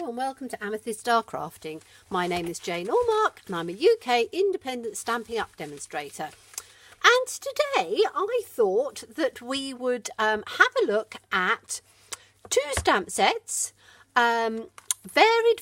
Hello and welcome to Amethyst Star Crafting. My name is Jane Allmark and I'm a UK independent Stampin' Up demonstrator. And today I thought that we would have a look at two stamp sets, Varied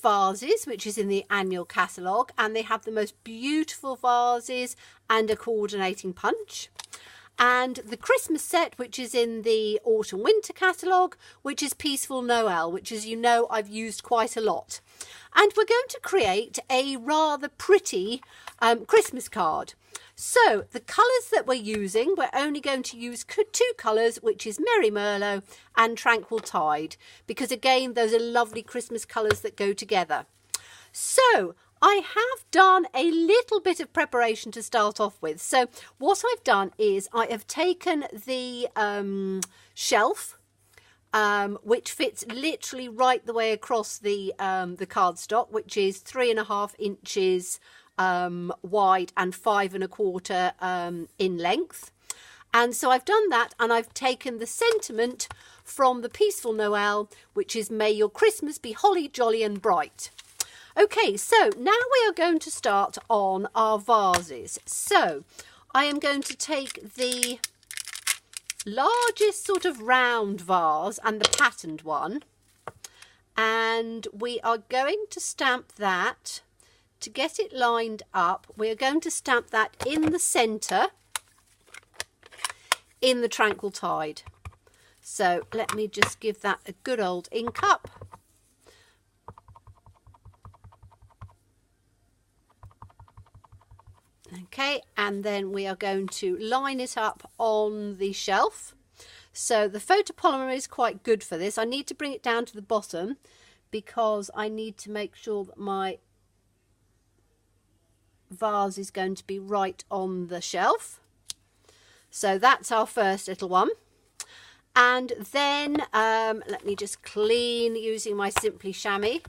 Vases, which is in the annual catalogue, and they have the most beautiful vases and a coordinating punch. And the Christmas set, which is in the autumn winter catalogue, which is Peaceful Noel, which, as you know, I've used quite a lot. And we're going to create a rather pretty Christmas card. So the colours that we're using, we're only going to use two colours, which is Merry Merlot and Tranquil Tide, because again, those are lovely Christmas colours that go together. So I have done a little bit of preparation to start off with. So what I've done is I have taken the shelf, which fits literally right the way across the cardstock, which is 3.5 inches wide and 5 1/4 in length. And so I've done that, and I've taken the sentiment from the Peaceful Noel, which is May your Christmas be holly, jolly and bright. Okay, so now we are going to start on our vases. So I am going to take the largest sort of round vase and the patterned one, and we are going to stamp that. To get it lined up, we are going to stamp that in the centre in the Tranquil Tide. So let me just give that a good old ink up. Okay, and then we are going to line it up on the shelf. So the photopolymer is quite good for this. I need to bring it down to the bottom because I need to make sure that my vase is going to be right on the shelf. So that's our first little one. And then let me just clean using my Simply Chamois,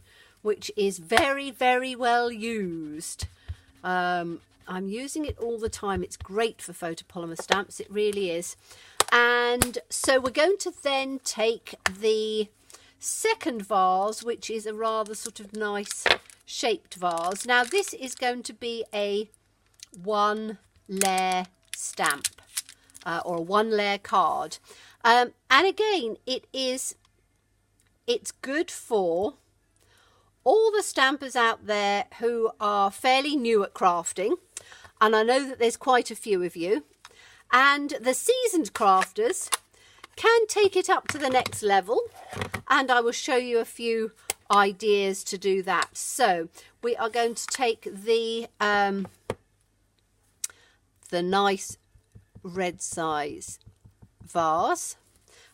which is very, very well used. I'm using it all the time. It's great for photopolymer stamps. It really is. And so we're going to then take the second vase, which is a rather sort of nice shaped vase. Now this is going to be a 1-layer stamp or a 1-layer card. And again, it's good for all the stampers out there who are fairly new at crafting, and I know that there's quite a few of you, and the seasoned crafters can take it up to the next level, and I will show you a few ideas to do that. So we are going to take the nice red size vase.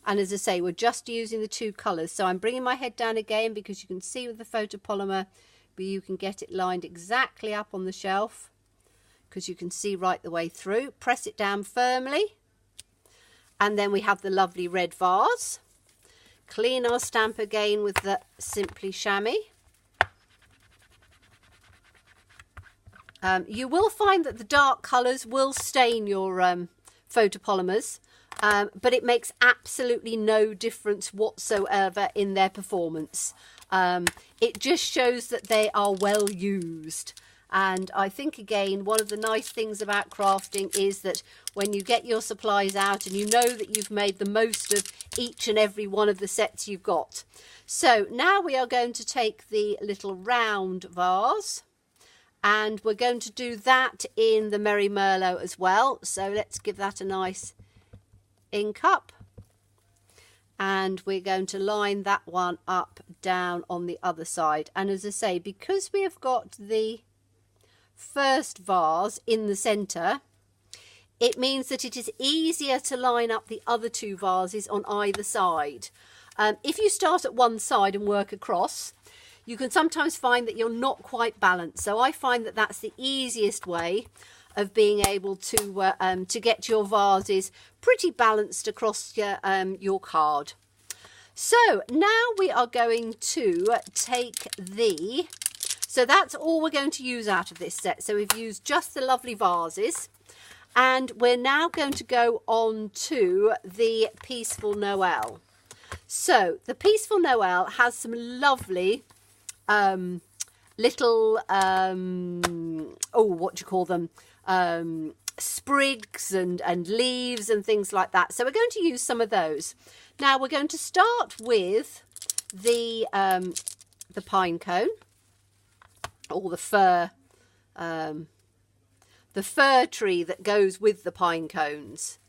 And as I say, we're just using the two colours. So I'm bringing my head down again because you can see with the photopolymer, but you can get it lined exactly up on the shelf because you can see right the way through. Press it down firmly. And then we have the lovely red vase. Clean our stamp again with the Simply Chamois. You will find that the dark colours will stain your photopolymers. But it makes absolutely no difference whatsoever in their performance. It just shows that they are well used. And I think, again, one of the nice things about crafting is that when you get your supplies out and you know that you've made the most of each and every one of the sets you've got. So now we are going to take the little round vase, and we're going to do that in the Merry Merlot as well. So let's give that a nice ink up, and we're going to line that one up down on the other side. And as I say, because we have got the first vase in the center, it means that it is easier to line up the other two vases on either side. If you start at one side and work across, you can sometimes find that you're not quite balanced. So I find that that's the easiest way of being able to get your vases pretty balanced across your card. So now we are going to take so that's all we're going to use out of this set. So we've used just the lovely vases, and we're now going to go on to the Peaceful Noel. So the Peaceful Noel has some lovely little, what do you call them? Sprigs and leaves and things like that. So we're going to use some of those. Now we're going to start with the pine cone, or the fir tree that goes with the pine cones.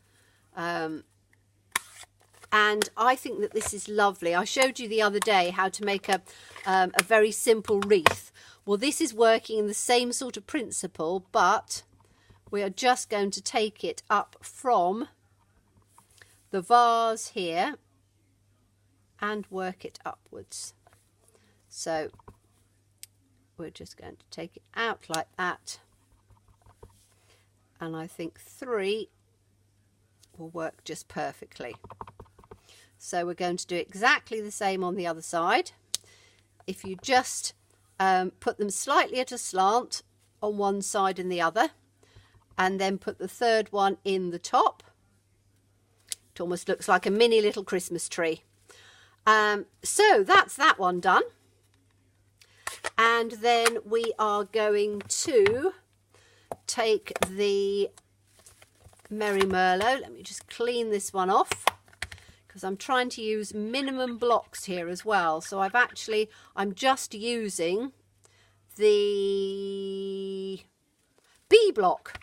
And I think that this is lovely. I showed you the other day how to make a very simple wreath. Well, this is working in the same sort of principle, but we are just going to take it up from the vase here and work it upwards. So we're just going to take it out like that. And I think 3 will work just perfectly. So we're going to do exactly the same on the other side. If you just put them slightly at a slant on one side and the other, and then put the third one in the top, it almost looks like a mini little Christmas tree. So that's that one done. And then we are going to take the Merry Merlot. Let me just clean this one off, because I'm trying to use minimum blocks here as well. So I'm just using the B block.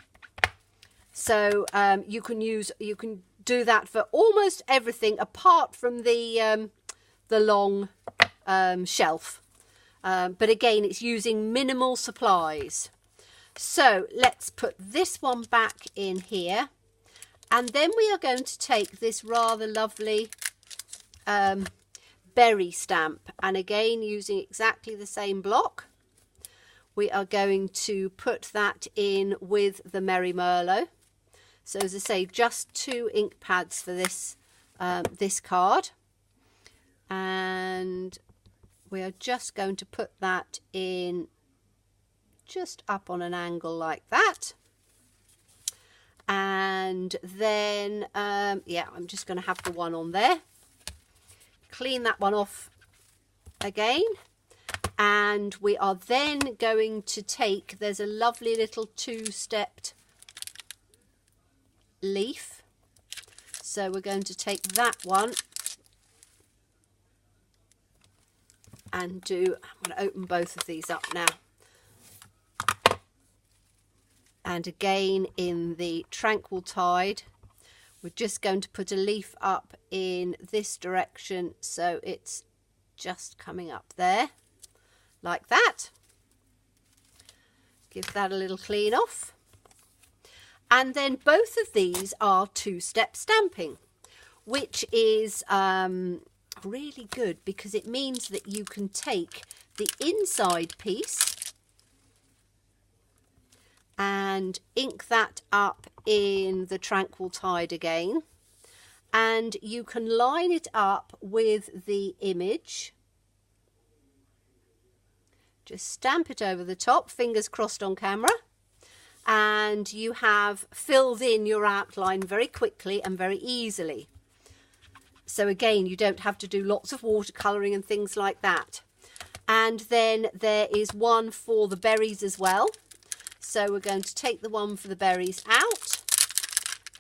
So you can do that for almost everything apart from the long shelf. But again, it's using minimal supplies. So let's put this one back in here. And then we are going to take this rather lovely berry stamp. And again, using exactly the same block, we are going to put that in with the Merry Merlot. So as I say, just 2 ink pads for this, this card. And we are just going to put that in just up on an angle like that. And then, yeah, I'm just going to have the one on there. Clean that one off again. And we are then going to take, there's a lovely little 2-stepped leaf. So we're going to take that one and I'm going to open both of these up now. And again, in the Tranquil Tide, we're just going to put a leaf up in this direction, so it's just coming up there, like that. Give that a little clean off. And then both of these are 2-step stamping, which is really good because it means that you can take the inside piece and ink that up in the Tranquil Tide again, and you can line it up with the image. Just stamp it over the top, fingers crossed on camera, and you have filled in your outline very quickly and very easily. So again, you don't have to do lots of watercolouring and things like that. And then there is one for the berries as well. So we're going to take the one for the berries out,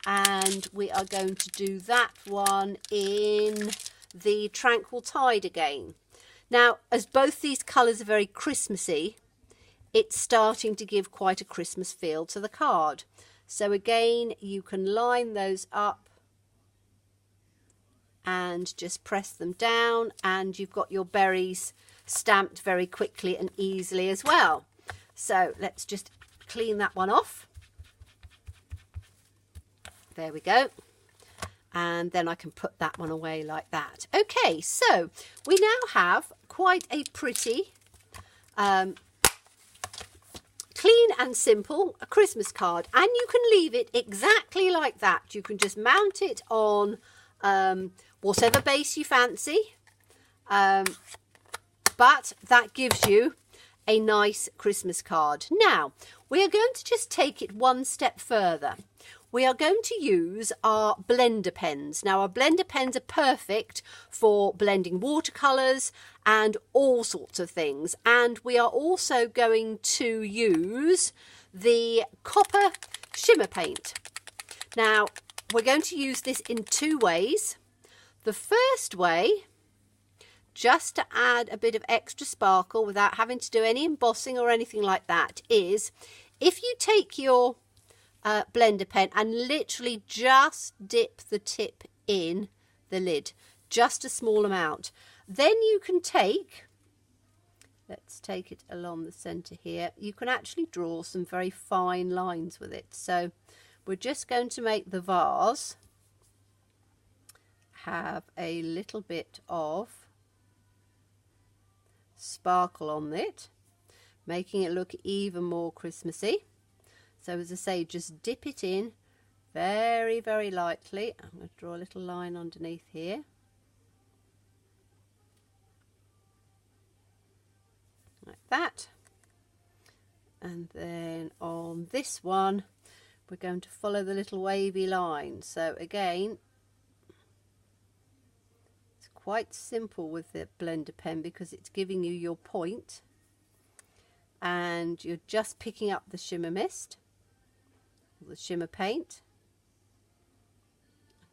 and we are going to do that one in the Tranquil Tide again. Now, as both these colours are very Christmassy, it's starting to give quite a Christmas feel to the card. So again, you can line those up and just press them down, and you've got your berries stamped very quickly and easily as well. So let's just clean that one off. There we go. And then I can put that one away like that. Okay, so we now have quite a pretty, clean and simple Christmas card. And you can leave it exactly like that. You can just mount it on whatever base you fancy. But that gives you a nice Christmas card. Now, we are going to just take it one step further. We are going to use our blender pens. Now, our blender pens are perfect for blending watercolours and all sorts of things. And we are also going to use the copper shimmer paint. Now, we're going to use this in two ways. The first way, just to add a bit of extra sparkle without having to do any embossing or anything like that, is if you take your blender pen and literally just dip the tip in the lid, just a small amount, then you can take, let's take it along the center here, you can actually draw some very fine lines with it. So we're just going to make the vase have a little bit of sparkle on it, making it look even more Christmassy. So as I say, just dip it in very, very lightly. I'm going to draw a little line underneath here. Like that. And then on this one, we're going to follow the little wavy line. So again, it's quite simple with the blender pen because it's giving you your point. And you're just picking up the shimmer mist, the shimmer paint,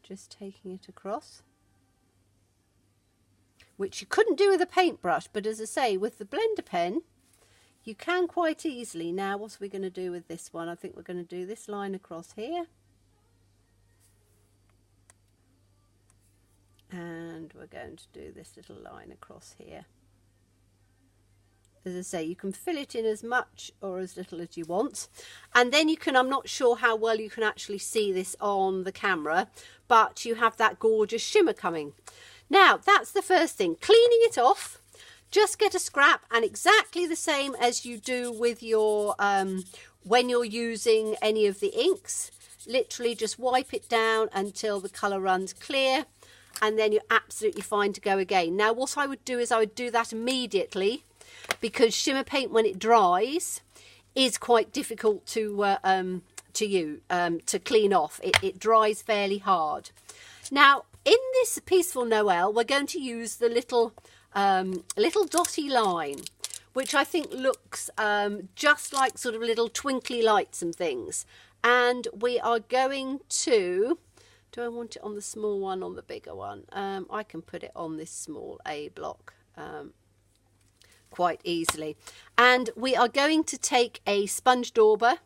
just taking it across, which you couldn't do with a paintbrush, but as I say, with the blender pen you can quite easily. Now what are we going to do with this one? I think we're going to do this line across here, and we're going to do this little line across here. As I say, you can fill it in as much or as little as you want. And then you can, I'm not sure how well you can actually see this on the camera, but you have that gorgeous shimmer coming. Now, that's the first thing. Cleaning it off, just get a scrap, and exactly the same as you do with your, when you're using any of the inks, literally just wipe it down until the colour runs clear, and then you're absolutely fine to go again. Now, what I would do is I would do that immediately, because shimmer paint, when it dries, is quite difficult to clean off. It dries fairly hard. Now, in this Peaceful Noel, we're going to use the little dotty line, which I think looks just like sort of little twinkly lights and things. And we are going to, do I want it on the small one, on the bigger one? I can put it on this small A block. Quite easily. And we are going to take a sponge dauber,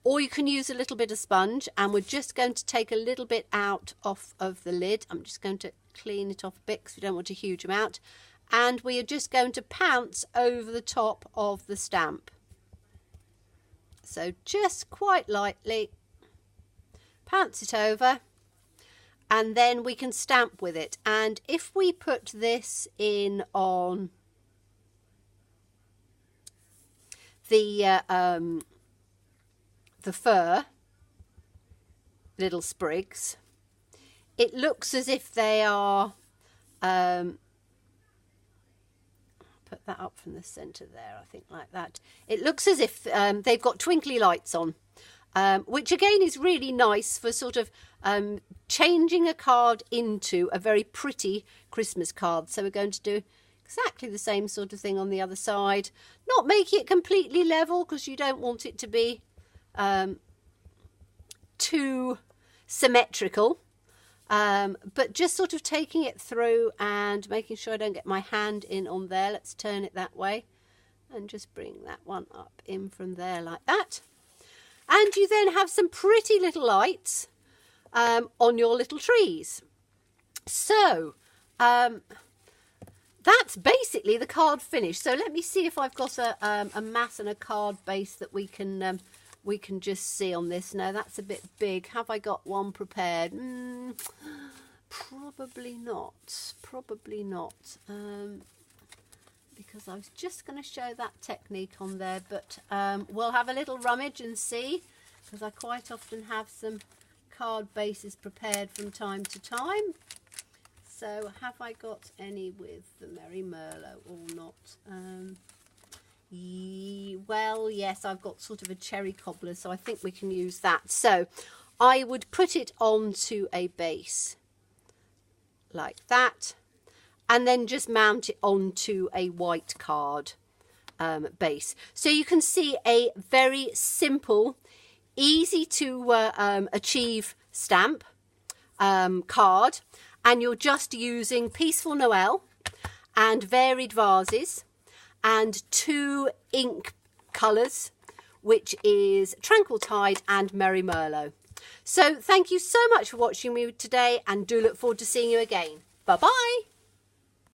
or you can use a little bit of sponge, and we're just going to take a little bit out off of the lid. I'm just going to clean it off a bit because we don't want a huge amount, and we are just going to pounce over the top of the stamp. So just quite lightly pounce it over, and then we can stamp with it. And if we put this in on the fir little sprigs, it looks as if they are, put that up from the center there, I think, like that. It looks as if they've got twinkly lights on, which again is really nice for sort of changing a card into a very pretty Christmas card. So we're going to do exactly the same sort of thing on the other side, not making it completely level because you don't want it to be too symmetrical, but just sort of taking it through and making sure I don't get my hand in on there. Let's turn it that way and just bring that one up in from there like that. And you then have some pretty little lights on your little trees. So that's basically the card finished. So let me see if I've got a mat and a card base that we can just see on this. No, that's a bit big. Have I got one prepared? Probably not. Probably not. Because I was just going to show that technique on there, but we'll have a little rummage and see, because I quite often have some card bases prepared from time to time. So have I got any with the Merry Merlot or not? Well, yes, I've got sort of a cherry cobbler, so I think we can use that. So I would put it onto a base like that. and then just mount it onto a white card base. So you can see a very simple, easy to achieve stamp card, and you're just using Peaceful Noel and Varied Vases and 2 ink colours, which is Tranquil Tide and Merry Merlot. So thank you so much for watching me today, and do look forward to seeing you again. Bye bye.